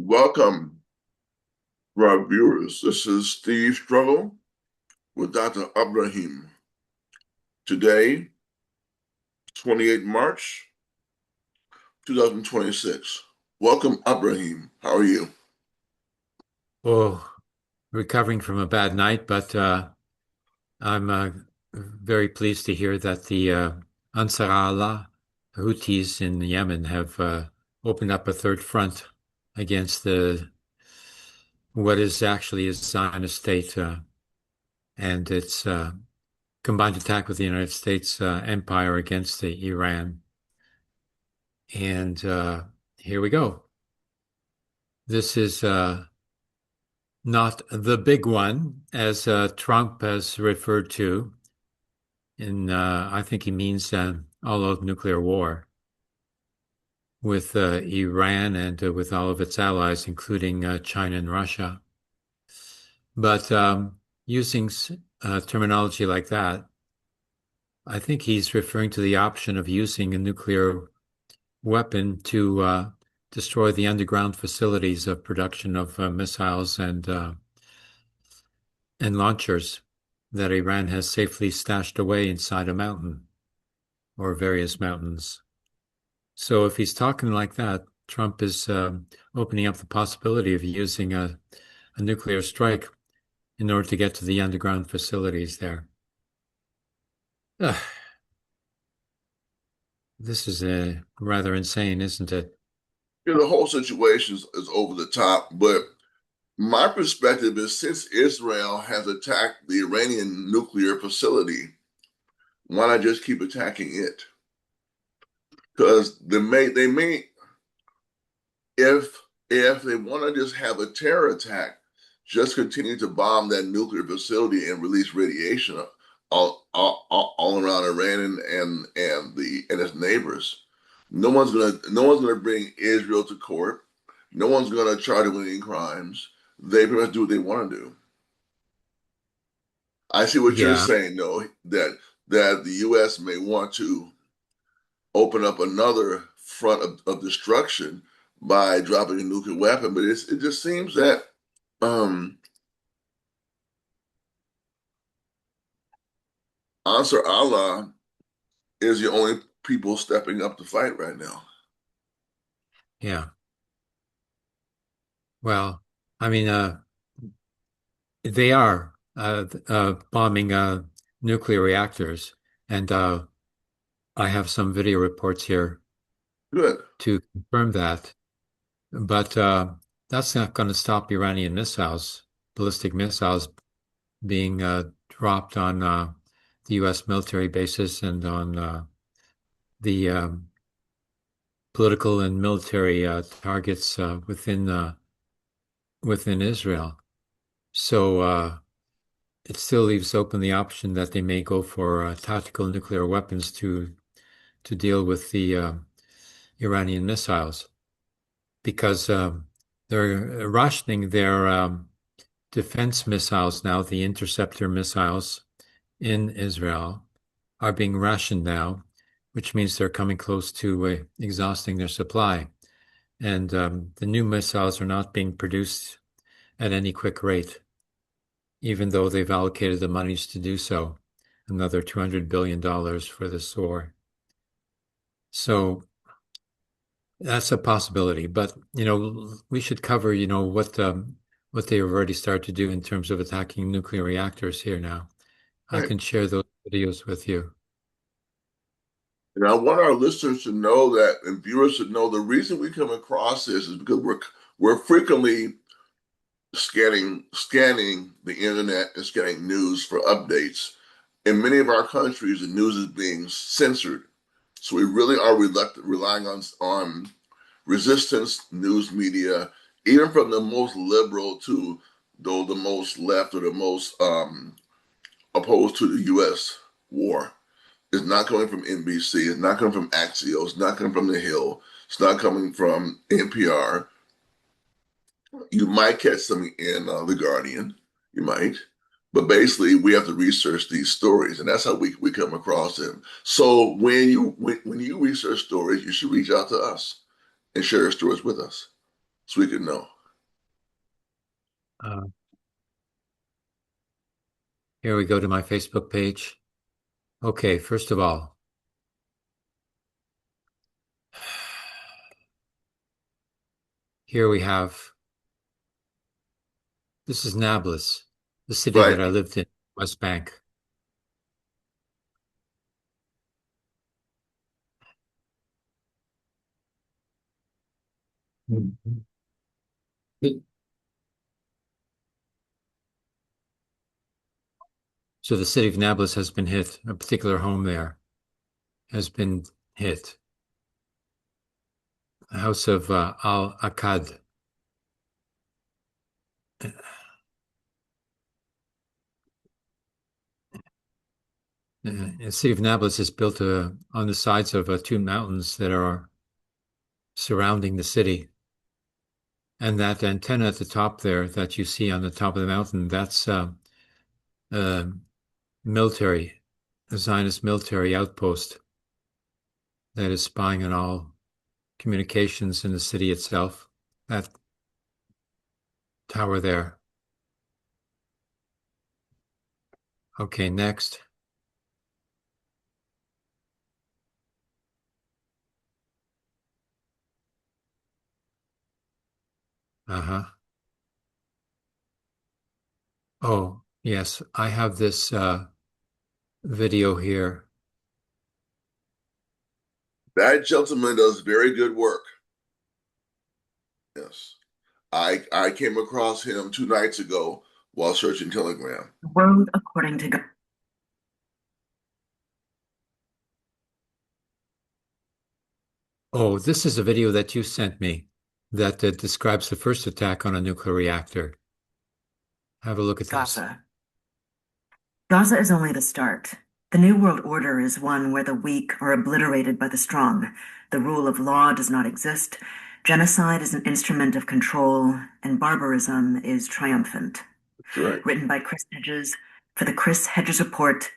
Welcome to our viewers. This is Steve Struggle with Dr. Ibrahim. Today, 28 March 2026. Welcome, Ibrahim. How are you? Oh, recovering from a bad night, but I'm very pleased to hear that the Ansar Allah Houthis in Yemen have opened up a third front against the what is actually a Zionist state and its combined attack with the United States empire against Iran. And here we go. This is not the big one, as Trump has referred to. I think he means all-out nuclear war with Iran and with all of its allies, including China and Russia. But using terminology like that, I think he's referring to the option of using a nuclear weapon to destroy the underground facilities of production of missiles and launchers that Iran has safely stashed away inside a mountain or various mountains. So if he's talking like that, Trump is opening up the possibility of using a nuclear strike in order to get to the underground facilities there. Ugh, this is rather insane, isn't it? The whole situation is over the top, but my perspective is since Israel has attacked the Iranian nuclear facility, why not just keep attacking it? Because they may if they want to just have a terror attack, just continue to bomb that nuclear facility and release radiation all around Iran and its neighbors. No one's gonna bring Israel to court. No one's gonna charge them with any crimes. They pretty much do what they want to do. I see what you're Yeah, saying, though, that the U.S. may want to open up another front of destruction by dropping a nuclear weapon, but it just seems that um, Ansar Allah is the only people stepping up to fight right now. yeah. Well, I mean, they are bombing nuclear reactors, and I have some video reports here Good. to confirm that. But that's not going to stop Iranian missiles, ballistic missiles, being dropped on the U.S. military bases and on the political and military targets within Israel. So it still leaves open the option that they may go for tactical nuclear weapons to deal with the Iranian missiles, because they're rationing their defense missiles now. The interceptor missiles in Israel are being rationed now, which means they're coming close to exhausting their supply. And the new missiles are not being produced at any quick rate, even though they've allocated the monies to do so, another $200 billion for this war. So that's a possibility, but we should cover what they have already started to do in terms of attacking nuclear reactors here now. I Right. can share those videos with you. And I want our listeners to know that, and viewers to know, the reason we come across this is because we're frequently scanning the internet and scanning news for updates. In many of our countries, the news is being censored. So we really are relying on resistance news media, even from the most liberal to though the most left or the most opposed to the U.S. war. It's not coming from NBC. It's not coming from Axios. It's not coming from The Hill. It's not coming from NPR. You might catch something in The Guardian. You might. But basically, we have to research these stories, and that's how we come across them. So when you research stories, you should reach out to us and share your stories with us so we can know. Uh, Here we go to my Facebook page. Okay, first of all, here we have this is Nablus, the city Right. that I lived in, West Bank. Mhm. So the city of Nablus has been hit. A particular home there has been hit. The house of Al-Akkad. The city of Nablus is built on the sides of two mountains that are surrounding the city. And that antenna at the top there that you see on the top of the mountain, that's a military, a Zionist military outpost that is spying on all communications in the city itself. That tower there. Okay, next. Uh-huh. Oh, yes, I have this video here. That gentleman does very good work. Yes. I came across him 2 nights ago while searching Telegram. World according to God. Oh, this is a video that you sent me that describes the first attack on a nuclear reactor. Have a look at this. Gaza. Gaza is only the start. The New World Order is one where the weak are obliterated by the strong. The rule of law does not exist. Genocide is an instrument of control, and barbarism is triumphant. That's right. Written by Chris Hedges for the Chris Hedges Report,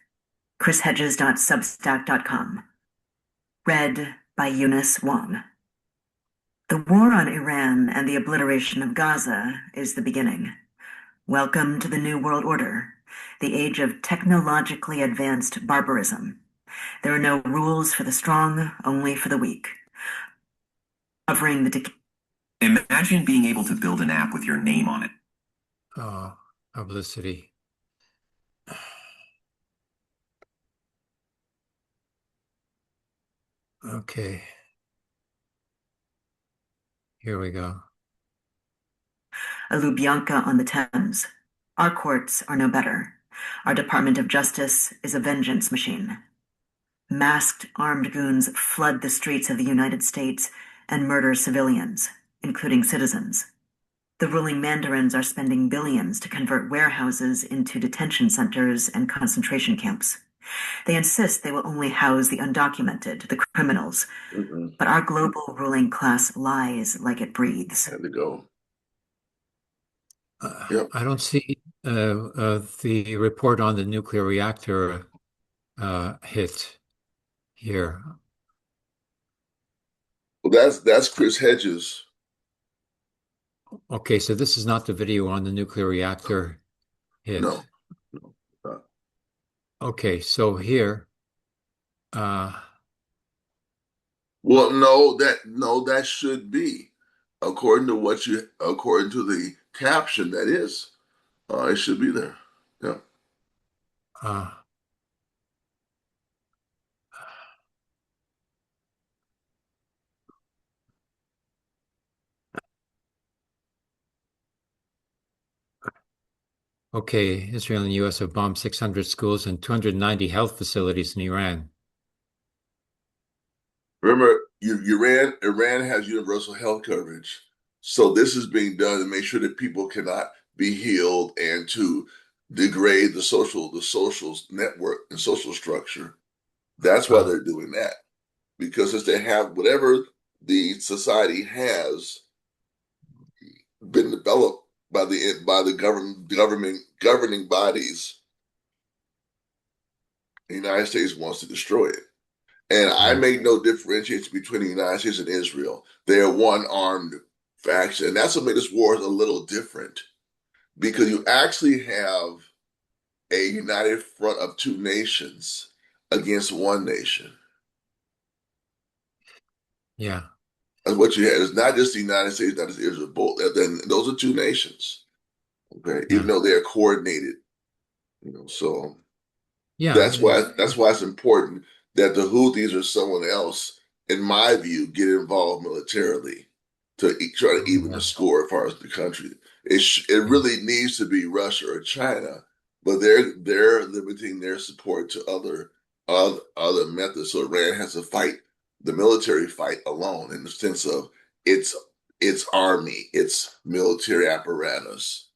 chrishedges.substack.com. Read by Eunice Wong. The war on Iran and the obliteration of Gaza is the beginning. Welcome to the New World Order, the age of technologically advanced barbarism. There are no rules for the strong, only for the weak. Covering the Imagine being able to build an app with your name on it. Oh, publicity. Okay. Here we go. A Lubyanka on the Thames. Our courts are no better. Our Department of Justice is a vengeance machine. Masked armed goons flood the streets of the United States and murder civilians, including citizens. The ruling mandarins are spending billions to convert warehouses into detention centers and concentration camps. They insist they will only house the undocumented, the criminals. But our global ruling class lies like it breathes. Had to go. Yep. I don't see the report on the nuclear reactor hit here. Well, that's Chris Hedges. Okay, so this is not the video on the nuclear reactor hit. No. Okay, so here, Well, no, that should be according to the caption. That is, it should be there. Yeah. uh, okay, Israel and the U.S. have bombed 600 schools and 290 health facilities in Iran. Remember, Iran has universal health coverage, so this is being done to make sure that people cannot be healed and to degrade the social network and social structure. That's why they're doing that, because as they have whatever the society has been developed by the governing bodies, the United States wants to destroy it. And I make no differentiation between the United States and Israel. They are one armed faction. And that's what made this war a little different because you actually have a united front of two nations against one nation. Yeah. That's what you had. It's not just the United States, not just Israel. Both. Then those are two nations. Okay, even Yeah. though they are coordinated, So Yeah. that's why it's important that the Houthis or someone else, in my view, get involved militarily to try to even the Yeah. score as far as the country. It Yeah. really needs to be Russia or China, but they're limiting their support to other methods. So Iran has to fight the military fight alone in the sense of its its army, its military apparatus.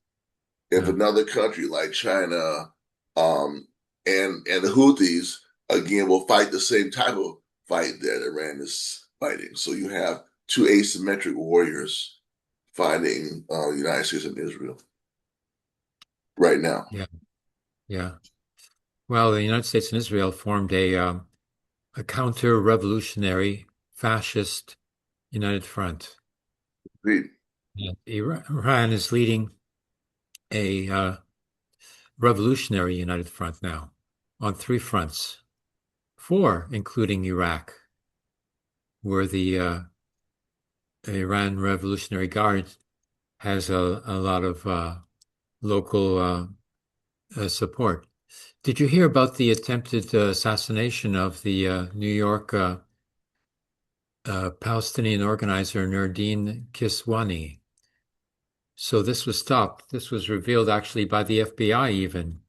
If Yeah. another country like China, and the Houthis again will fight the same type of fight that Iran is fighting. So you have two asymmetric warriors fighting United States and Israel right now. Yeah. Yeah. Well, the United States and Israel formed a counter-revolutionary fascist united front. Agreed. And Iran is leading a revolutionary united front now on three fronts, four, including Iraq, where the Iran Revolutionary Guard has a lot of local support. Did you hear about the attempted assassination of the New York Palestinian organizer Nurdin Kiswani? So this was stopped. This was revealed actually by the FBI even,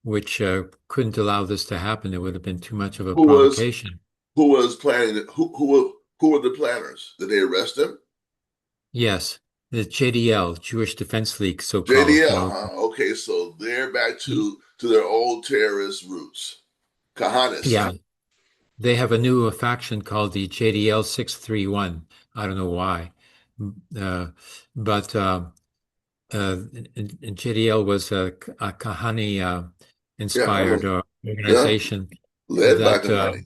which couldn't allow this to happen. It would have been too much of a Who was provocation. who was planning it? Who were the planners? Did they arrest him? Yes, the JDL, Jewish Defense League, so-called, JDL, huh? Okay, so they're back to their old terrorist roots. Kahanis. yeah, they have a new faction called the JDL 631. I don't know why. Uh, but JDL was a Kahani Yeah, I inspired know. Yeah, organization led by that Kahani.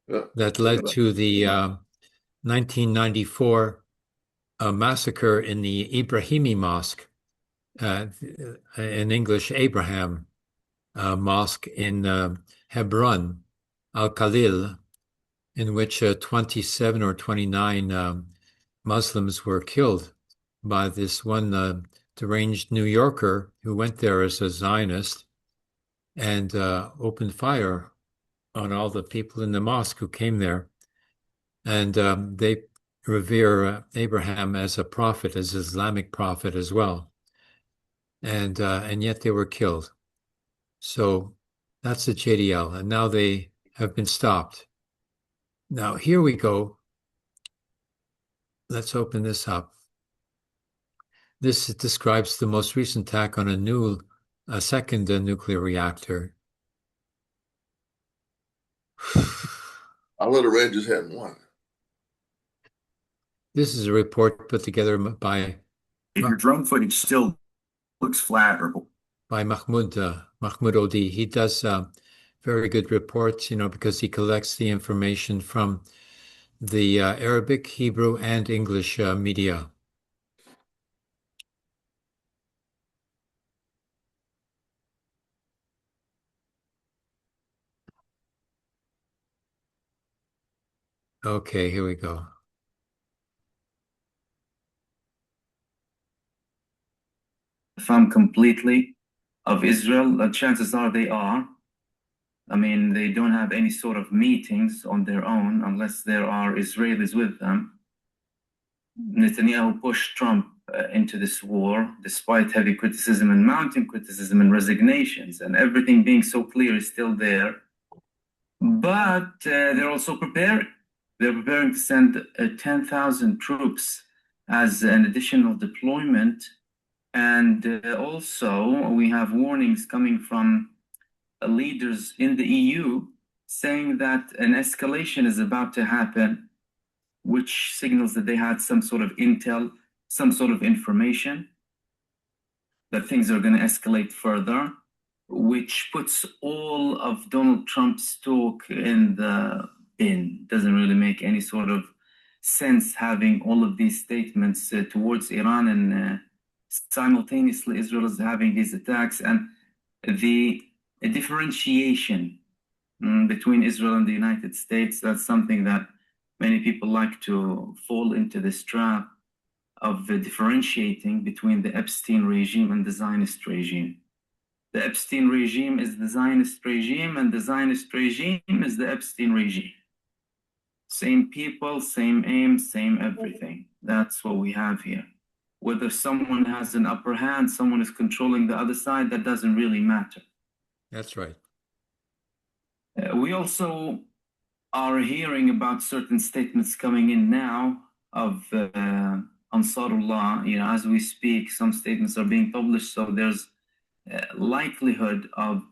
Yeah. that led to the 1994 massacre in the Ibrahimi Mosque, uh, in English, Abraham Mosque in Hebron, Al-Khalil, in which 27 or 29 Muslims were killed by this one deranged New Yorker who went there as a Zionist and opened fire on all the people in the mosque who came there. And they revere Abraham as a prophet, as Islamic prophet as well. And yet they were killed. So that's the JDL. And now they have been stopped. Now, here we go. Let's open this up. This describes the most recent attack on a second nuclear reactor. I thought the Rangers had one. This is a report put together by If your drone footage still looks flat or Mahmoud Odi. He does very good reports, because he collects the information from the Arabic, Hebrew, and English media. Okay, here we go. from completely of Israel, the chances are they are. I mean, they don't have any sort of meetings on their own unless there are Israelis with them. Netanyahu pushed Trump into this war despite heavy criticism and mounting criticism and resignations, and everything being so clear is still there. But they're also preparing. They're preparing to send 10,000 troops as an additional deployment. And also, we have warnings coming from leaders in the EU saying that an escalation is about to happen, which signals that they had some sort of intel, some sort of information that things are going to escalate further, which puts all of Donald Trump's talk in the bin. Doesn't really make any sort of sense having all of these statements towards Iran and simultaneously Israel is having these attacks, and the differentiation between Israel and the United States, that's something that many people like to fall into this trap of differentiating between the Epstein regime and the Zionist regime. The Epstein regime is the Zionist regime, and the Zionist regime is the Epstein regime. Same people, same aim, same everything. That's what we have here. Whether someone has an upper hand, someone is controlling the other side, that doesn't really matter. That's right. We also are hearing about certain statements coming in now of Ansarullah. You know, as we speak, some statements are being published, so there's likelihood of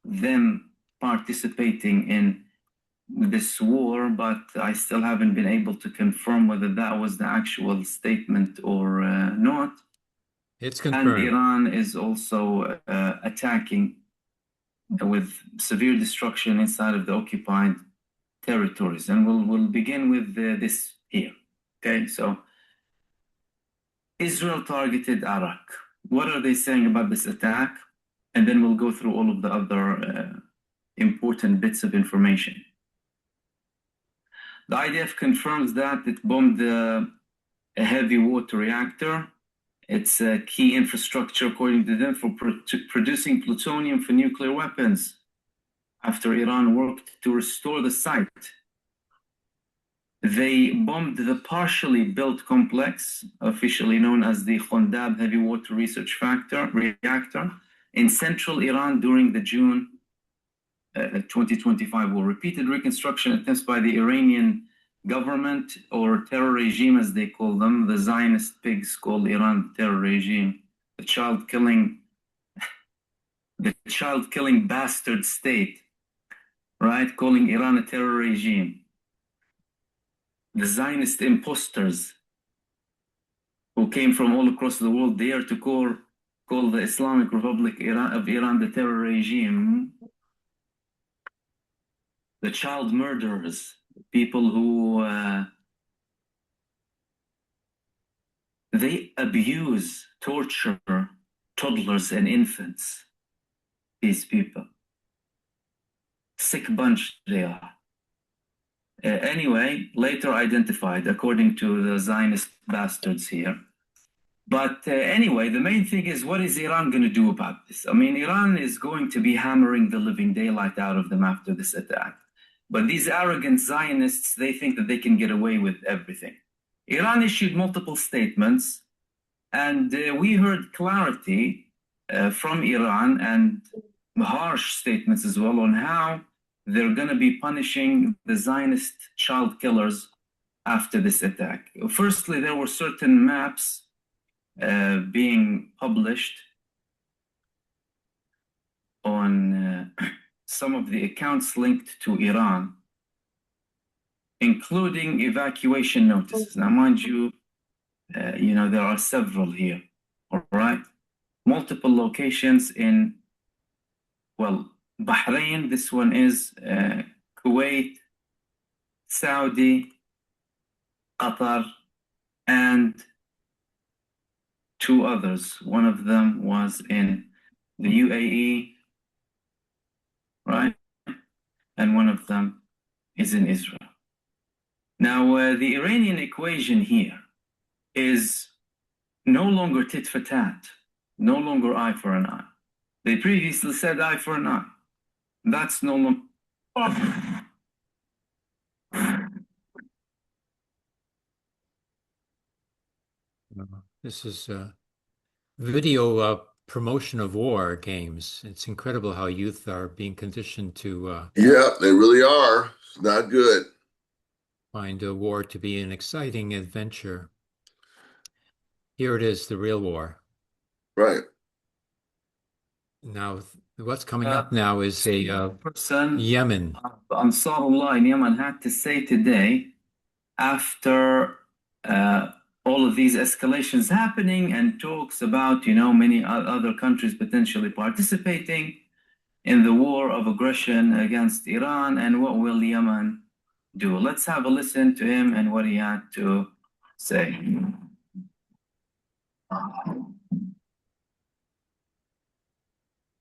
them participating in this war, but I still haven't been able to confirm whether that was the actual statement or not. It's And confirmed. Iran is also attacking with severe destruction inside of the occupied territories. And we'll begin with this here. Okay, so Israel targeted Arak. What are they saying about this attack? And then we'll go through all of the other important bits of information. The IDF confirms that it bombed a heavy water reactor. It's a key infrastructure, according to them, for producing plutonium for nuclear weapons, after Iran worked to restore the site. They bombed the partially built complex, officially known as the Khondab Heavy Water Research Reactor, in central Iran during the June 2025 war. Repeated reconstruction attempts by the Iranian government, or terror regime as they call them, the Zionist pigs call Iran terror regime, the child-killing bastard state, right? Calling Iran a terror regime. The Zionist imposters who came from all across the world dare to call the Islamic Republic of Iran the terror regime. The child murderers, people who they abuse, torture toddlers and infants. These people, sick bunch they are. Anyway, later identified according to the Zionist bastards here. But anyway, the main thing is, what is Iran going to do about this? I mean, Iran is going to be hammering the living daylight out of them after this attack. But these arrogant Zionists, they think that they can get away with everything. Iran issued multiple statements, and we heard clarity from Iran, and harsh statements as well, on how they're going to be punishing the Zionist child killers after this attack. Firstly, there were certain maps being published on some of the accounts linked to Iran, including evacuation notices. Now, mind you, there are several here, all right? Multiple locations in, well, Bahrain, this one is Kuwait, Saudi, Qatar, and two others. One of them was in the UAE, right? And one of them is in Israel. Now, the Iranian equation here is no longer tit for tat, no longer eye for an eye. They previously said eye for an eye. That's no longer. This is a video promotion of war games. It's incredible how youth are being conditioned to Yeah, they really are. It's not good. find a war to be an exciting adventure. Here it is, the real war. Right. Now, what's coming up now is a person Yemen. Ansarullah in Yemen had to say today, after all of these escalations happening and talks about, many other countries potentially participating in the war of aggression against Iran, and what will Yemen do? Let's have a listen to him and what he had to say.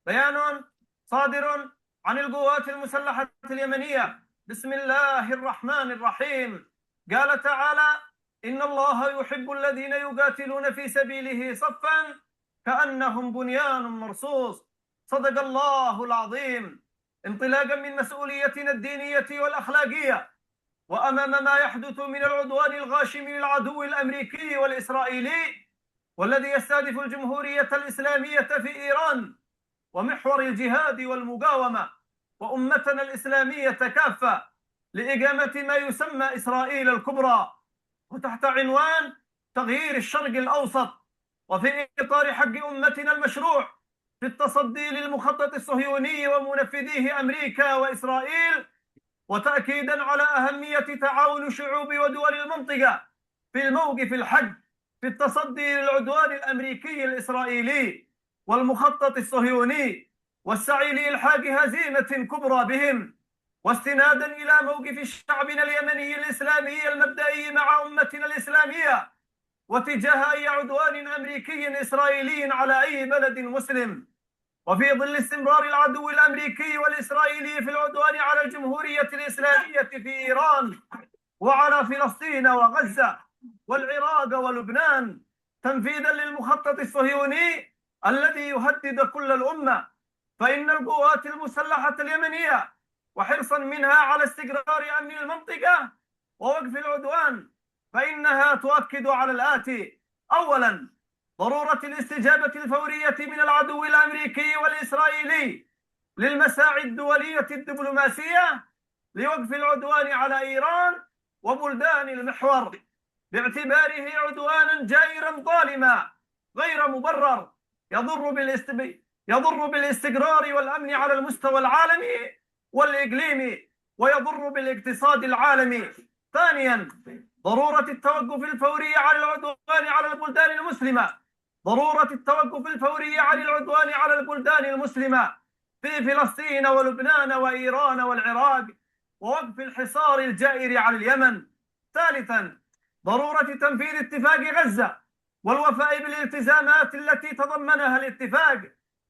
بيان صادر عن القوات المسلحة اليمنية بسم الله الرحمن الرحيم. قال تعالى: إن الله يحب الذين يقاتلون في سبيله صفا كأنهم بنيان مرصوص. صدق الله العظيم. انطلاقا من مسؤوليتنا الدينية والأخلاقية، وأمام ما يحدث من العدوان الغاشم للعدو الأمريكي والإسرائيلي والذي يستهدف الجمهورية الإسلامية في إيران ومحور الجهاد والمقاومة وأمتنا الإسلامية كافة لإقامة ما يسمى إسرائيل الكبرى، وتحت عنوان تغيير الشرق الأوسط، وفي إطار حق أمتنا المشروع في التصدي للمخطط الصهيوني ومنفذيه أمريكا وإسرائيل، وتأكيدا على أهمية تعاون شعوب ودول المنطقة في الموقف الحق في التصدي للعدوان الأمريكي الإسرائيلي والمخطط الصهيوني، والسعي لإلحاق هزيمة كبرى بهم، واستنادا إلى موقف شعبنا اليمني الإسلامي المبدئي مع أمتنا الإسلامية وتجاه أي عدوان أمريكي إسرائيلي على أي بلد مسلم، وفي ظل استمرار العدو الأمريكي والإسرائيلي في العدوان على الجمهورية الإسلامية في إيران وعلى فلسطين وغزة والعراق ولبنان تنفيذا للمخطط الصهيوني الذي يهدد كل الأمة، فإن القوات المسلحة اليمنية وحرصا منها على استقرار أمن المنطقة ووقف العدوان فإنها تؤكد على الآتي: أولا، ضرورة الاستجابة الفورية من العدو الأمريكي والإسرائيلي للمساعي الدولية الدبلوماسية لوقف العدوان على إيران وبلدان المحور باعتباره عدوانا جائرا ظالما غير مبرر يضر بالاستقرار والأمن على المستوى العالمي والإقليمي ويضر بالاقتصاد العالمي. ثانيا، ضرورة التوقف الفوري عن العدوان على البلدان المسلمة في فلسطين ولبنان وإيران والعراق ووقف الحصار الجائر على اليمن. ثالثا، ضرورة تنفيذ اتفاق غزة والوفاء بالالتزامات التي تضمنها الاتفاق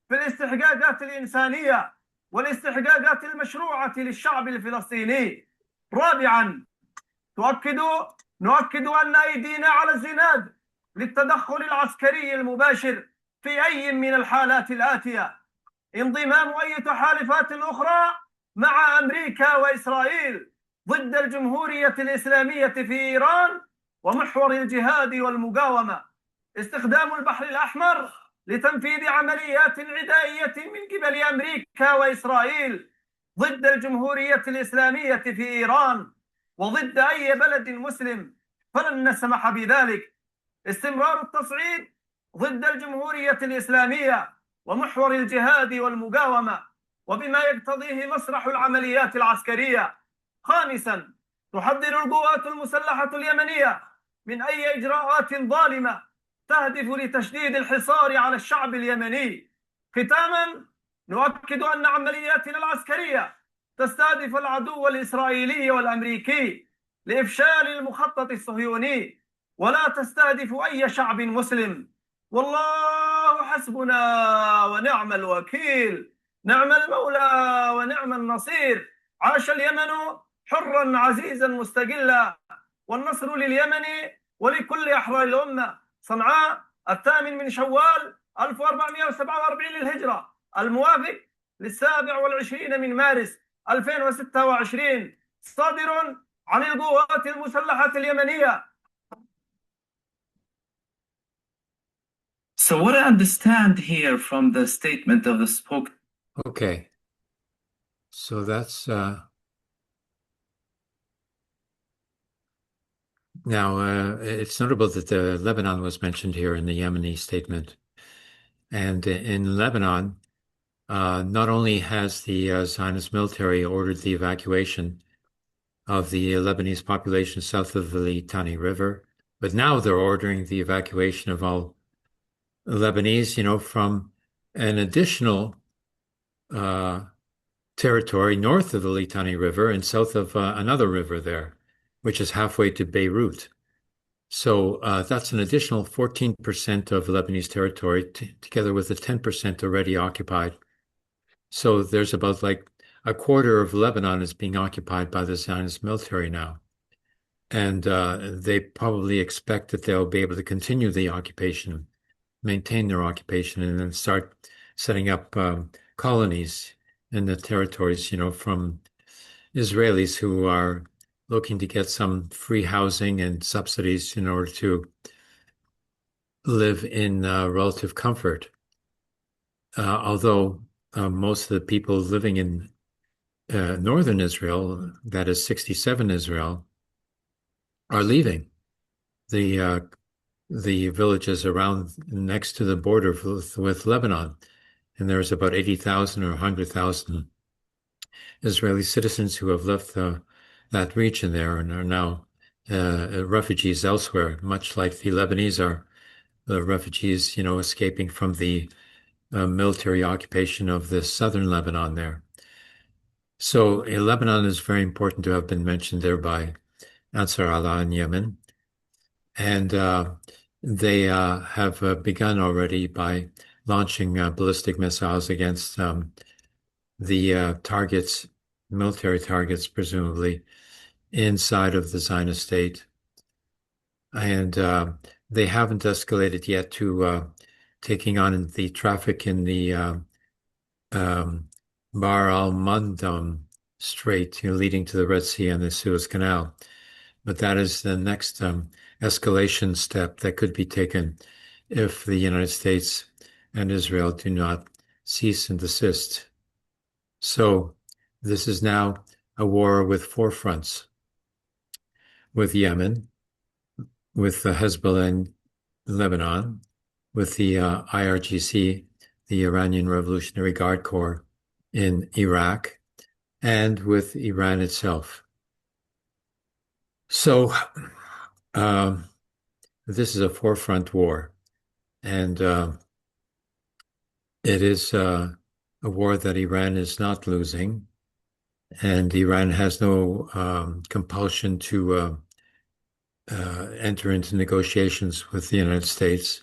في الاستحقاقات الإنسانية والاستحقاقات المشروعة للشعب الفلسطيني. رابعا، نؤكد أن أيدينا على الزناد للتدخل العسكري المباشر في أي من الحالات الآتية: انضمام أي تحالفات أخرى مع أمريكا وإسرائيل ضد الجمهورية الإسلامية في إيران ومحور الجهاد والمقاومة، استخدام البحر الأحمر لتنفيذ عمليات عدائية من قبل أمريكا وإسرائيل ضد الجمهورية الإسلامية في إيران وضد أي بلد مسلم فلن نسمح بذلك، استمرار التصعيد ضد الجمهورية الإسلامية ومحور الجهاد والمقاومة وبما يقتضيه مسرح العمليات العسكرية. خامسا، تحذر القوات المسلحة اليمنية من أي إجراءات ظالمة تهدف لتشديد الحصار على الشعب اليمني. ختاما، نؤكد أن عملياتنا العسكرية تستهدف العدو الإسرائيلي والأمريكي لإفشال المخطط الصهيوني ولا تستهدف أي شعب مسلم. والله حسبنا ونعم الوكيل، نعم المولى ونعم النصير. عاش اليمن حرا عزيزا مستقلا، والنصر لليمن ولكل أحرار الأمة. صنعاء 8 من شوال 1447 للهجرة، الموافق 27 من مارس 2026، صادر عن القوات المسلحة اليمنية. So what I understand here from the statement of the spoke. Okay. So that's now it's notable that Lebanon was mentioned here in the Yemeni statement. And in Lebanon, not only has the Zionist military ordered the evacuation of the Lebanese population south of the Litani River, but now they're ordering the evacuation of all Lebanese, from an additional territory north of the Litani River and south of another river there, which is halfway to Beirut. So that's an additional 14% of Lebanese territory, together with the 10% already occupied So there's about like a quarter of Lebanon is being occupied by the Zionist military now. And they probably expect that they'll be able to continue the occupation, maintain their occupation, and then start setting up colonies in the territories, from Israelis who are looking to get some free housing and subsidies in order to live in relative comfort. Although most of the people living in northern Israel, that is 67 Israel, are leaving the villages around next to the border with Lebanon. And there's about 80,000 or 100,000 Israeli citizens who have left that region there and are now refugees elsewhere, much like the Lebanese are the refugees, escaping from the military occupation of the southern Lebanon there. So Lebanon is very important to have been mentioned there by Ansar Allah in Yemen. And they have begun already by launching ballistic missiles against the targets, military targets, presumably, inside of the Zionist state. And they haven't escalated yet to taking on the traffic in the Bar al-Mandam Strait, leading to the Red Sea and the Suez Canal. But that is the next escalation step that could be taken if the United States and Israel do not cease and desist. So this is now a war with four fronts, with Yemen, with Hezbollah in Lebanon, with the IRGC, the Iranian Revolutionary Guard Corps in Iraq, and with Iran itself. So this is a four-front war, and it is a war that Iran is not losing, and Iran has no compulsion to enter into negotiations with the United States.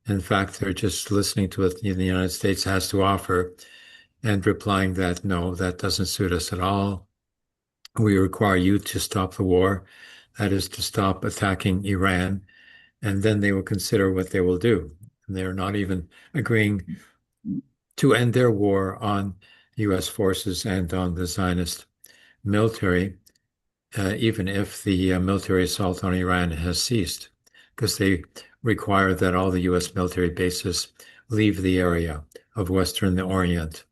In fact, they're just listening to what the United States has to offer and replying that, no, that doesn't suit us at all. We require you to stop the war, that is to stop attacking Iran, and then they will consider what they will do. And they're not even agreeing to end their war on U.S. forces and on the Zionist military, even if the military assault on Iran has ceased, because they require that all the U.S. military bases leave the area of Western Orient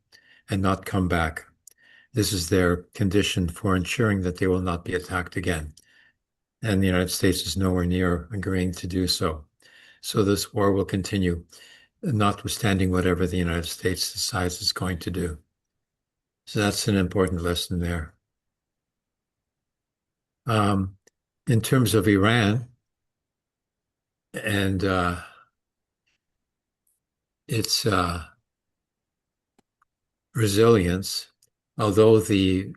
and not come back. This is their condition for ensuring that they will not be attacked again. And the United States is nowhere near agreeing to do so. So this war will continue, notwithstanding whatever the United States decides it's going to do. So that's an important lesson there. In terms of Iran and its resilience, although the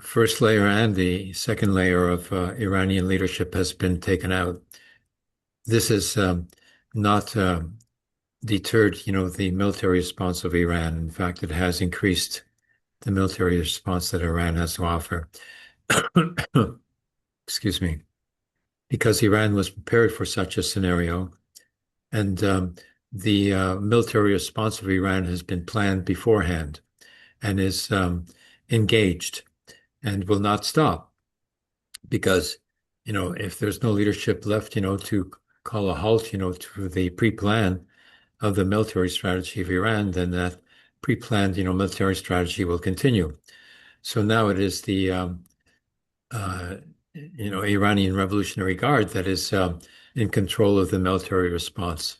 first layer and the second layer of Iranian leadership has been taken out, this has not deterred, the military response of Iran. In fact, it has increased the military response that Iran has to offer. Excuse me, because Iran was prepared for such a scenario, and the military response of Iran has been planned beforehand and is engaged and will not stop, because if there's no leadership left to call a halt to the pre-plan of the military strategy of Iran, then that pre-planned military strategy will continue. So now it is the Iranian Revolutionary Guard that is in control of the military response,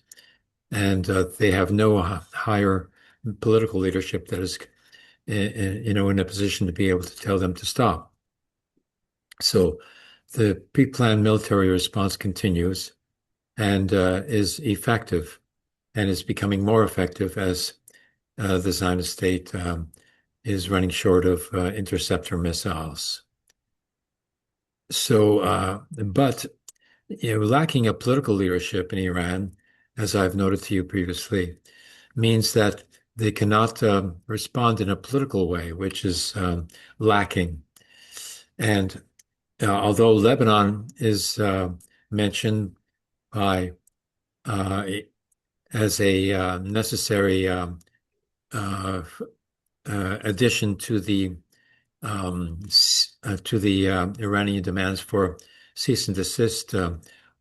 and they have no higher political leadership that is in a position to be able to tell them to stop. So the pre-planned military response continues and is effective, and is becoming more effective as the Zionist state is running short of interceptor missiles. So, but lacking a political leadership in Iran, as I've noted to you previously, means that they cannot respond in a political way, which is lacking. And although Lebanon is mentioned by as a necessary addition to the Iranian demands for cease and desist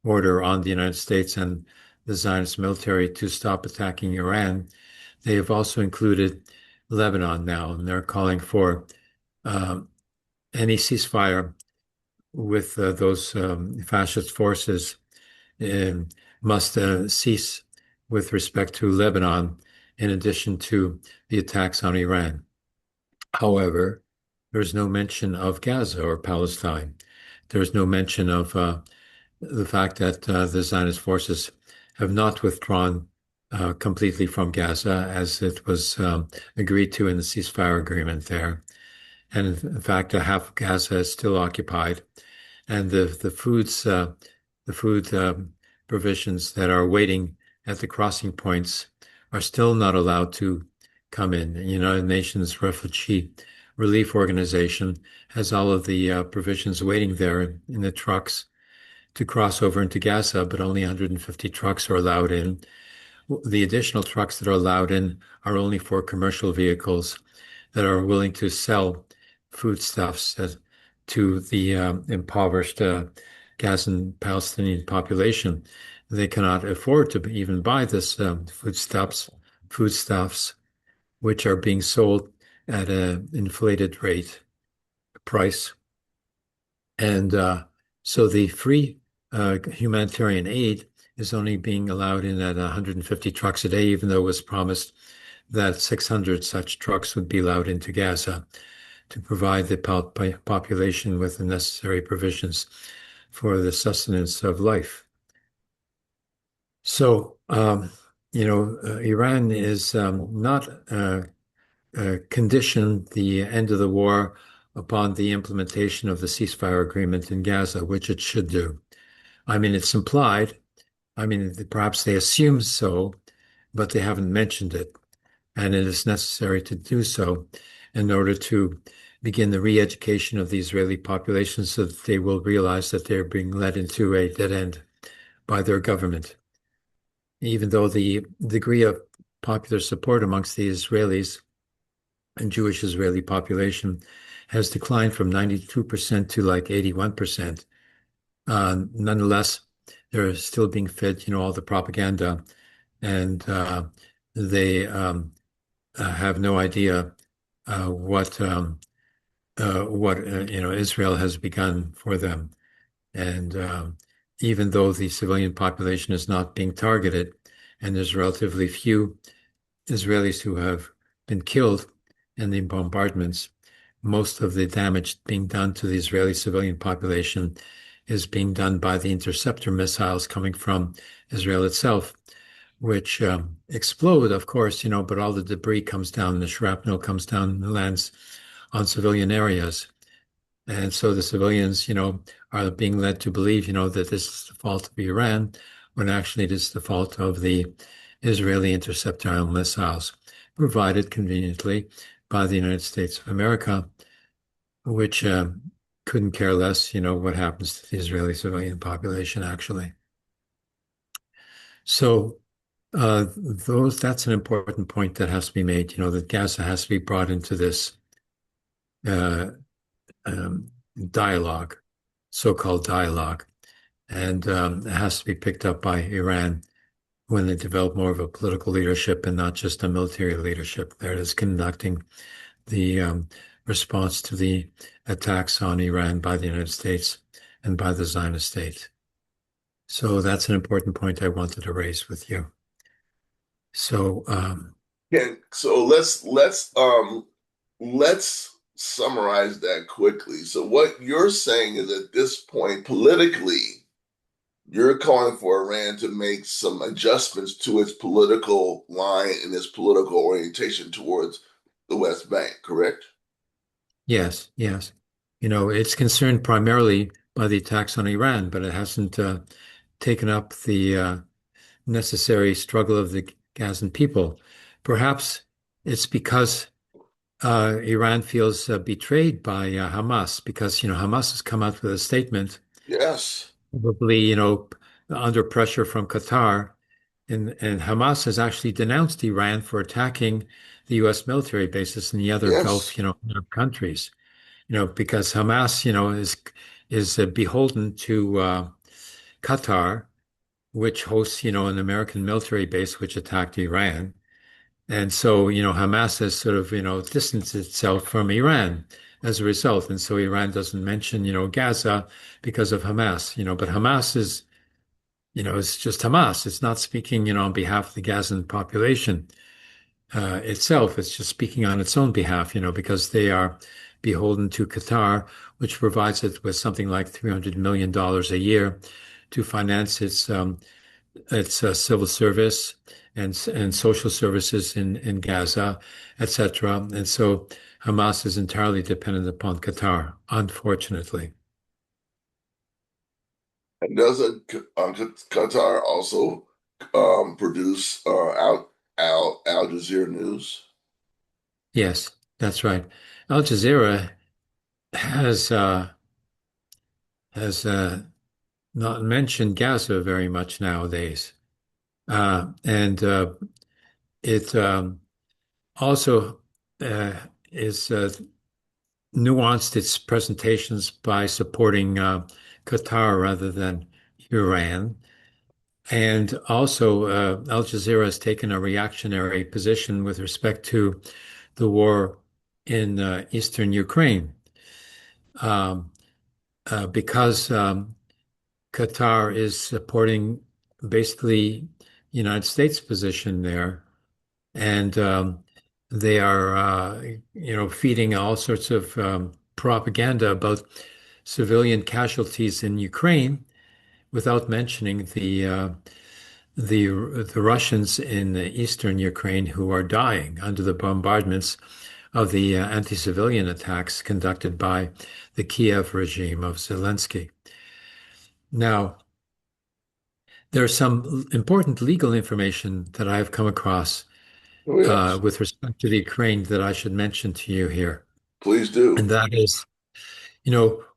order on the United States and the Zionist military to stop attacking Iran, they have also included Lebanon now, and they're calling for any ceasefire with those fascist forces must cease with respect to Lebanon, in addition to the attacks on Iran. However, there's no mention of Gaza or Palestine. There's no mention of the fact that the Zionist forces have not withdrawn completely from Gaza, as it was agreed to in the ceasefire agreement there. And in fact, half of Gaza is still occupied, and the food provisions that are waiting at the crossing points are still not allowed to come in. The United Nations Refugee Relief Organization has all of the provisions waiting there in the trucks to cross over into Gaza, but only 150 trucks are allowed in. The additional trucks that are allowed in are only for commercial vehicles that are willing to sell foodstuffs to the impoverished Gazan Palestinian population. They cannot afford to even buy this foodstuffs, which are being sold at an inflated price. And so the free humanitarian aid is only being allowed in at 150 trucks a day, even though it was promised that 600 such trucks would be allowed into Gaza to provide the population with the necessary provisions for the sustenance of life. So, Iran is not conditioned the end of the war upon the implementation of the ceasefire agreement in Gaza, which it should do. I mean, it's implied. I mean, perhaps they assume so, but they haven't mentioned it. And it is necessary to do so in order to begin the re-education of the Israeli population so that they will realize that they're being led into a dead end by their government. Even though the degree of popular support amongst the Israelis and Jewish Israeli population has declined from 92% to like 81%. Nonetheless, they're still being fed, all the propaganda, and they have no idea what Israel has begun for them. And even though the civilian population is not being targeted, and there's relatively few Israelis who have been killed in the bombardments, most of the damage being done to the Israeli civilian population is being done by the interceptor missiles coming from Israel itself, which explode, of course, but all the debris comes down, the shrapnel comes down and lands on civilian areas. And so the civilians, are being led to believe, that this is the fault of Iran, when actually it is the fault of the Israeli interceptor missiles, provided conveniently by the United States of America, which couldn't care less, what happens to the Israeli civilian population, actually. So that's an important point that has to be made, that Gaza has to be brought into this dialogue, so-called dialogue, and it has to be picked up by Iran when they develop more of a political leadership and not just a military leadership that is conducting the response to the attacks on Iran by the United States and by the Zionist state. So that's an important point I wanted to raise with you. So let's summarize that quickly. So what you're saying is, at this point, politically, you're calling for Iran to make some adjustments to its political line and its political orientation towards the West Bank, correct? Yes. It's concerned primarily by the attacks on Iran, but it hasn't taken up the necessary struggle of the Gazan people. Perhaps it's because Iran feels betrayed by Hamas because, Hamas has come out with a statement, Yes. probably, under pressure from Qatar. And Hamas has actually denounced Iran for attacking the U.S. military bases in the other Gulf, Yes. Arab countries, because Hamas, is beholden to Qatar, which hosts, an American military base which attacked Iran. And so, Hamas has sort of, distanced itself from Iran as a result. And so Iran doesn't mention, Gaza because of Hamas, but Hamas is, it's just Hamas. It's not speaking, on behalf of the Gazan population itself. It's just speaking on its own behalf, because they are beholden to Qatar, which provides it with something like $300 million a year to finance its civil service and social services in Gaza, etc. And so Hamas is entirely dependent upon Qatar, unfortunately. And doesn't Qatar also produce Al Jazeera News? Yes, that's right. Al Jazeera has not mentioned Gaza very much nowadays, and it also is nuanced its presentations by supporting Qatar rather than Iran. And also, Al Jazeera has taken a reactionary position with respect to the war in eastern Ukraine, um, because Qatar is supporting basically United States position there, and they are, feeding all sorts of propaganda about civilian casualties in Ukraine without mentioning the Russians in eastern Ukraine who are dying under the bombardments of the anti-civilian attacks conducted by the Kiev regime of Zelensky. Now, there's some important legal information that I have come across Oh, yes. with respect to the Ukraine that I should mention to you here. Please do. And that is,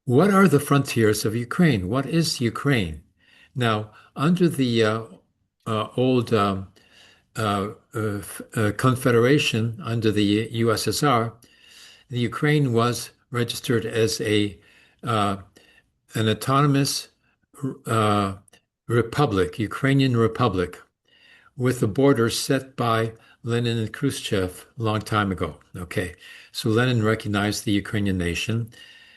what are the frontiers of Ukraine? What is Ukraine? Now, under the old Confederation, under the USSR, the Ukraine was registered as an autonomous republic, Ukrainian republic, with the borders set by Lenin and Khrushchev a long time ago. Okay, so Lenin recognized the Ukrainian nation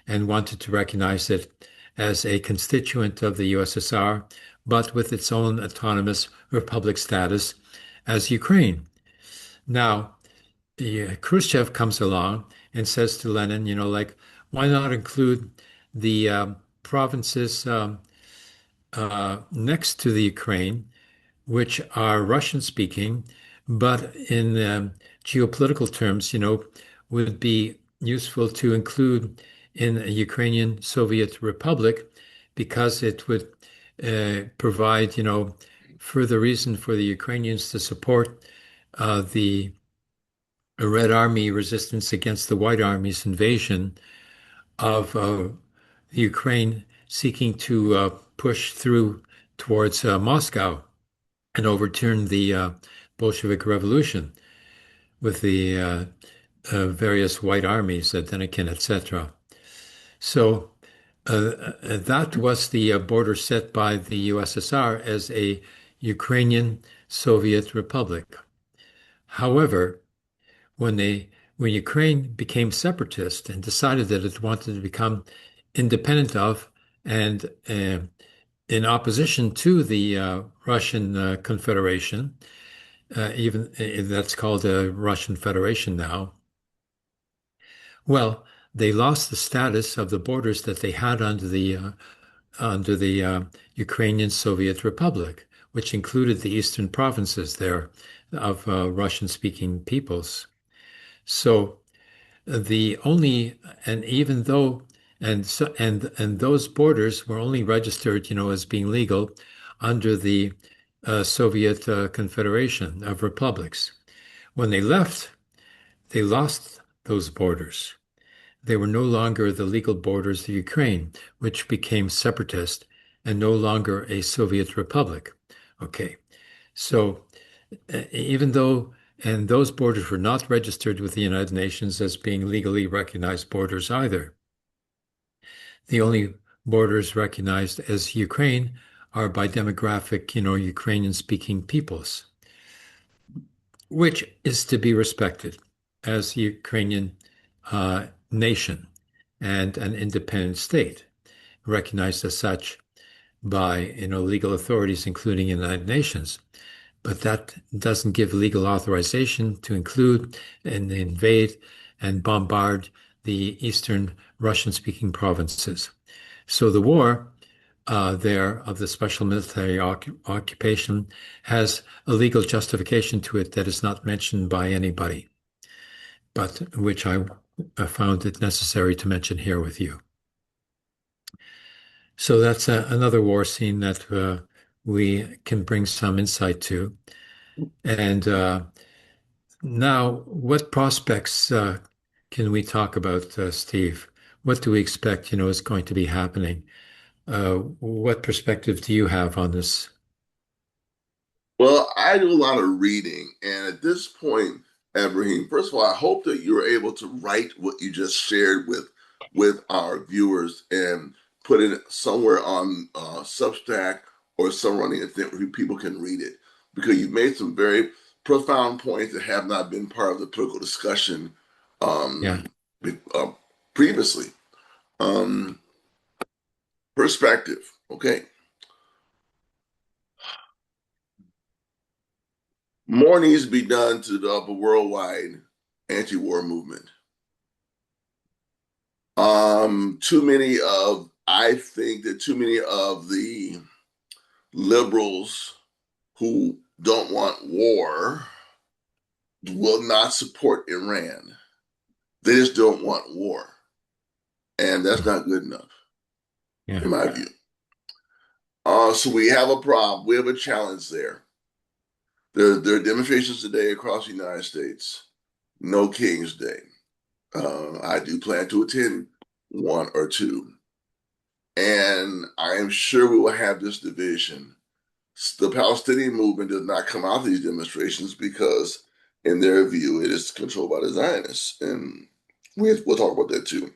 and wanted to recognize it as a constituent of the USSR, but with its own autonomous republic status as Ukraine. Now, Khrushchev comes along and says to Lenin, why not include the provinces next to the Ukraine, which are Russian speaking, but in geopolitical terms, would be useful to include in a Ukrainian Soviet Republic because it would provide, further reason for the Ukrainians to support the Red Army resistance against the White Army's invasion of Ukraine, seeking to push through towards Moscow and overturn the Bolshevik Revolution with the various white armies, Denikin, etc. So that was the border set by the USSR as a Ukrainian Soviet Republic. However, when Ukraine became separatist and decided that it wanted to become independent of and in opposition to the Russian Confederation, even that's called the Russian Federation now. Well, they lost the status of the borders that they had under the Ukrainian Soviet Republic, which included the eastern provinces there of Russian-speaking peoples. So even though those borders were only registered, as being legal under the Soviet Confederation of Republics. When they left they lost those borders. They were no longer the legal borders of Ukraine, which became separatist and no longer a Soviet republic. Okay, so even though, and those borders were not registered with the United Nations as being legally recognized borders either. The only borders recognized as Ukraine are by demographic, Ukrainian-speaking peoples, which is to be respected as a Ukrainian nation and an independent state, recognized as such by legal authorities, including the United Nations. But that doesn't give legal authorization to include and invade and bombard the eastern Russian-speaking provinces. So the war there of the special military occupation has a legal justification to it that is not mentioned by anybody, but which I found it necessary to mention here with you. So that's another war scene that we can bring some insight to. And now, what prospects can we talk about, Steve? What do we expect, is going to be happening? What perspective do you have on this? Well, I do a lot of reading, and at this point, Ibrahim, first of all, I hope that you were able to write what you just shared with our viewers and put it somewhere on Substack or somewhere on the internet where people can read it, because you've made some very profound points that have not been part of the political discussion Yeah. Previously. Perspective, okay. More needs to be done to develop a worldwide anti-war movement. I think that too many of the liberals who don't want war will not support Iran. They just don't want war. And that's not good enough, Yeah. in my view. So we have a problem. We have a challenge there. There are demonstrations today across the United States. No King's Day. I do plan to attend one or two. And I am sure we will have this division. The Palestinian movement does not come out of these demonstrations because, in their view, it is controlled by the Zionists. And we'll talk about that too.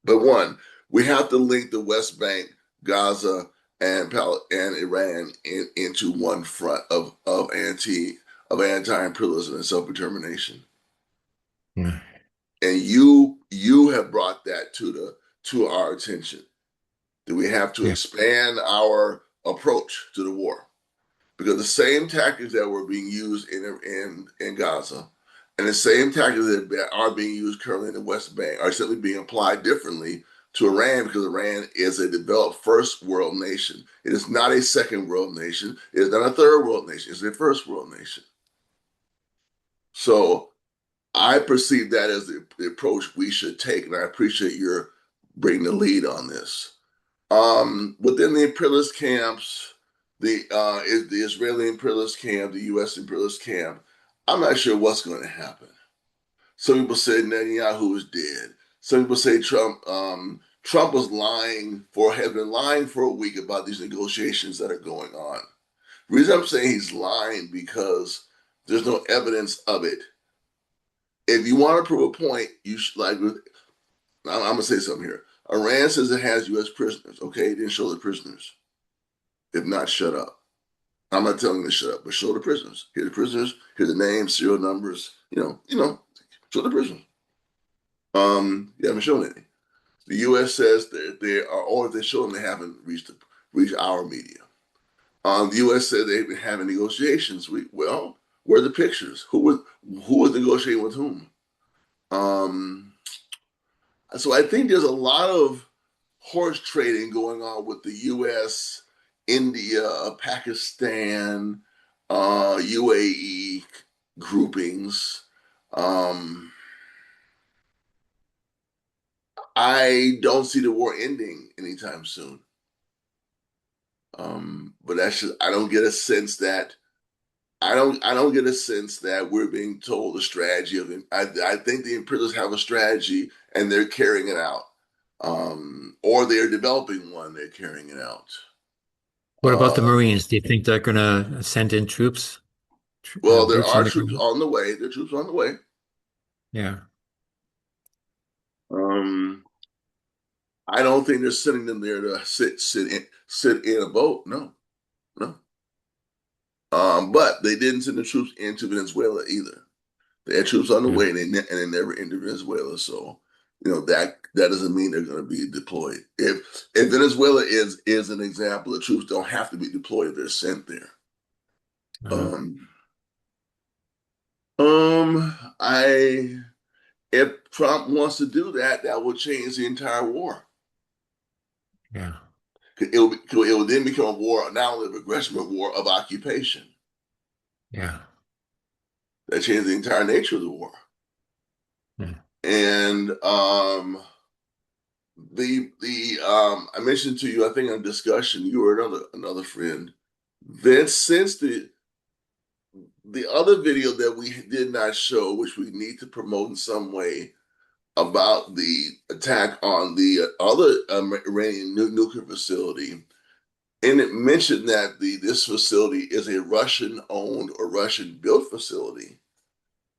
But one, we have to link the West Bank, Gaza, and Iran into one front of anti-imperialism and self-determination. Yeah. And you have brought that to our attention, that we have to expand our approach to the war, because the same tactics that were being used in Gaza and the same tactics that are being used currently in the West Bank are simply being applied differently to Iran, because Iran is a developed first world nation. It is not a second world nation. It is not a third world nation. It's a first world nation. So I perceive that as the approach we should take, and I appreciate your bringing the lead on this. Within the imperialist camps, the Israeli imperialist camp, the U.S. imperialist camp, I'm not sure what's going to happen. Some people say Netanyahu is dead. Some people say Trump has been lying for a week about these negotiations that are going on. The reason I'm saying he's lying because there's no evidence of it. If you want to prove a point, you should, I'm going to say something here. Iran says it has U.S. prisoners. Okay, it didn't show the prisoners. If not, shut up. I'm not telling you to shut up, but show the prisoners. Here are the prisoners. Here are the names, serial numbers. Show the prisoners. You haven't shown any. The U.S. says that they are, or if they show them, they haven't reached our media. The U.S. said they've been having negotiations. Where are the pictures? Who was negotiating with whom? So I think there's a lot of horse trading going on with the U.S., India, Pakistan, UAE groupings. I don't see the war ending anytime soon. But I don't get a sense that I don't get a sense that we're being told a strategy of it. I think the imperialists have a strategy and they're carrying it out. Or they're developing one, they're carrying it out. What about the Uh, Marines? Do you think they're going to send in troops, well, there boots on are the troops ground? on the way. There are troops on the way. Yeah, Um, I don't think they're sending them there to sit in a boat. No, no. But they didn't send the troops into Venezuela either. They had troops on the yeah, way, and they never entered Venezuela. So, that doesn't mean they're going to be deployed. If Venezuela is an example, the troops don't have to be deployed; they're sent there. uh, Um, I if Trump wants to do that, that will change the entire war. yeah, It will then become a war not only of aggression but war of occupation. yeah, That changed the entire nature of the war. yeah, And the I mentioned to you, I think in a discussion, you or another friend, that since the other video that we did not show, which we need to promote in some way, about the attack on the other Iranian nuclear facility, and it mentioned that this facility is a Russian-owned or Russian-built facility.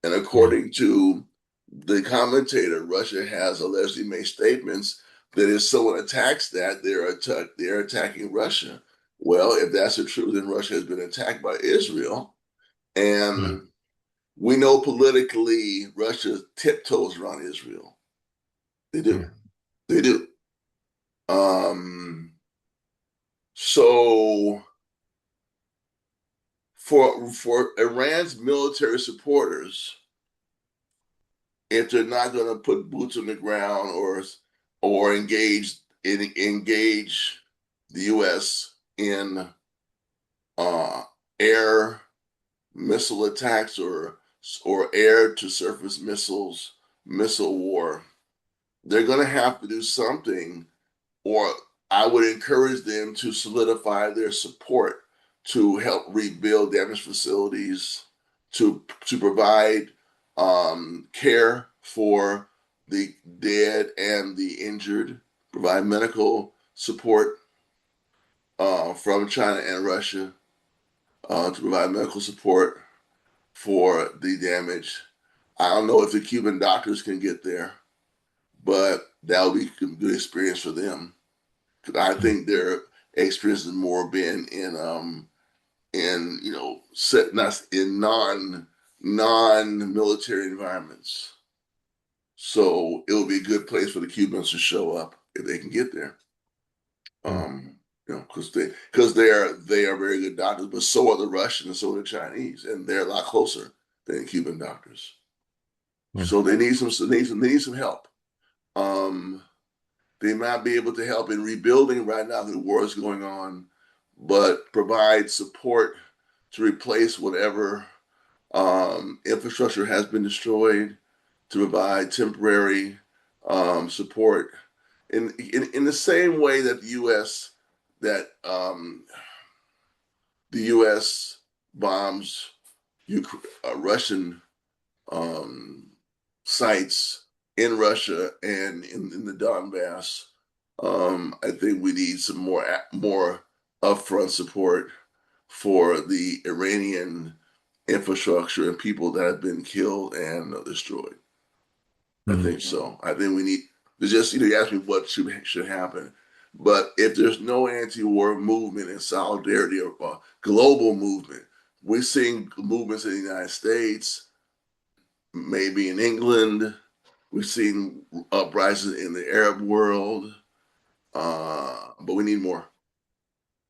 And yeah, according to the commentator, Russia has allegedly made statements that if someone attacks that, they're attacking Russia. Well, if that's the truth, then Russia has been attacked by Israel. yeah, And we know politically Russia tiptoes around Israel. They do. yeah, They do. So for Iran's military supporters, if they're not going to put boots on the ground or engage the U.S. in air missile attacks or air to surface missile war, they're going to have to do something, or I would encourage them to solidify their support to help rebuild damaged facilities, to provide care for the dead and the injured, provide medical support from China and Russia, to provide medical support for the damage. I don't know if the Cuban doctors can get there, but that'll be a good experience for them. Because I yeah, think their experience has more been in set not in non-military environments. So it will be a good place for the Cubans to show up if they can get there. yeah, Because they are very good doctors, but so are the Russians and so are the Chinese, and they're a lot closer than Cuban doctors. yeah, So they need some help. Um, they might be able to help in rebuilding right now. The war is going on, but provide support to replace whatever infrastructure has been destroyed, to provide temporary support in the same way that the U.S. bombs Russian um, sites in Russia and in the Donbass. I think we need some more upfront support for the Iranian infrastructure and people that have been killed and destroyed. I mm, think so. I think we need to just, you ask me what should happen. But if there's no anti-war movement and solidarity or global movement, we're seeing movements in the United States, maybe in England. We've seen uprisings in the Arab world, but we need more.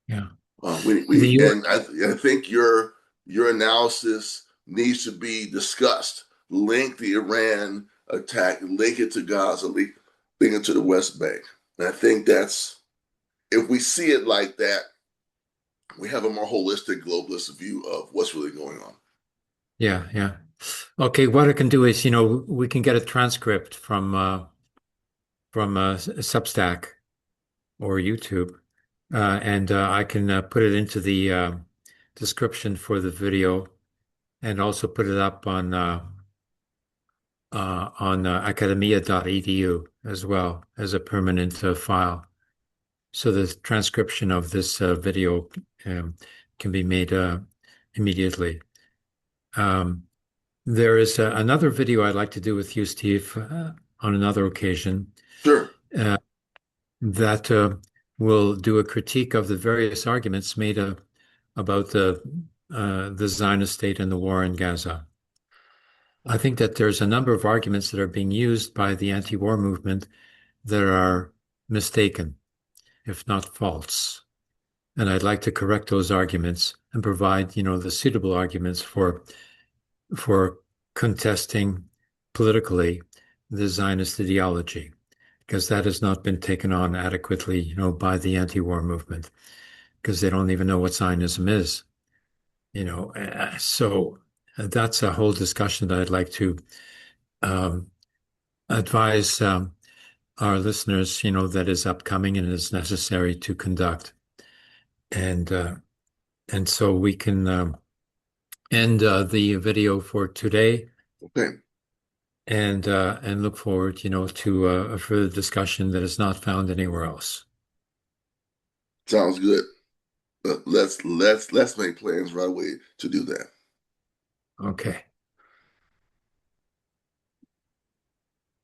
yeah. The We U and I think your analysis needs to be discussed. Link the Iran attack, link it to Gaza, link it to the West Bank. And I think that's, if we see it like that, we have a more holistic globalist view of what's really going on. Yeah, yeah. Okay, what I can do is, we can get a transcript from Substack or YouTube, and I can put it into the description for the video, and also put it up on academia.edu as well as a permanent file. So the transcription of this video can be made immediately. There is another video I'd like to do with you, Steve, on another occasion. Sure. That will do a critique of the various arguments made about the Zionist state and the war in Gaza. I think that there's a number of arguments that are being used by the anti-war movement that are mistaken, if not false. And I'd like to correct those arguments and provide, the suitable arguments for contesting politically the Zionist ideology, because that has not been taken on adequately, by the anti-war movement, because they don't even know what Zionism is, So that's a whole discussion that I'd like to advise our listeners, that is upcoming and is necessary to conduct. And so we can end the video for today. Okay. And look forward, to a further discussion that is not found anywhere else. Sounds good. Let's make plans right away to do that. Okay.